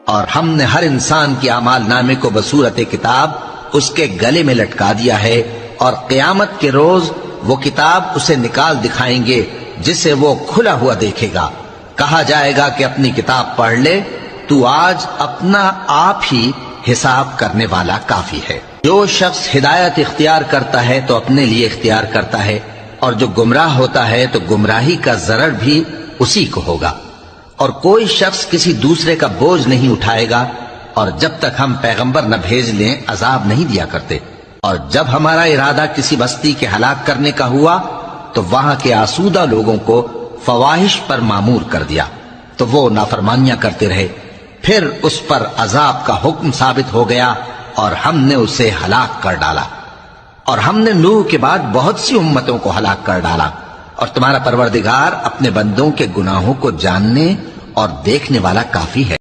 اور ہم نے ہر انسان کی اعمال نامے کو بصورت کتاب اس کے گلے میں لٹکا دیا ہے، اور قیامت کے روز وہ کتاب اسے نکال دکھائیں گے جسے وہ کھلا ہوا دیکھے گا۔ کہا جائے گا کہ اپنی کتاب پڑھ لے، تو آج اپنا آپ ہی حساب کرنے والا کافی ہے۔ جو شخص ہدایت اختیار کرتا ہے تو اپنے لیے اختیار کرتا ہے، اور جو گمراہ ہوتا ہے تو گمراہی کا ضرر بھی اسی کو ہوگا۔ اور کوئی شخص کسی دوسرے کا بوجھ نہیں اٹھائے گا، اور جب تک ہم پیغمبر نہ بھیج لیں عذاب نہیں دیا کرتے۔ اور جب ہمارا ارادہ کسی بستی کے ہلاک کرنے کا ہوا تو وہاں کے آسودہ لوگوں کو فواحش پر مامور کر دیا، تو وہ نافرمانیاں کرتے رہے، پھر اس پر عذاب کا حکم ثابت ہو گیا اور ہم نے اسے ہلاک کر ڈالا۔ اور ہم نے نوح کے بعد بہت سی امتوں کو ہلاک کر ڈالا، اور تمہارا پروردگار اپنے بندوں کے گناہوں کو جاننے اور دیکھنے والا کافی ہے۔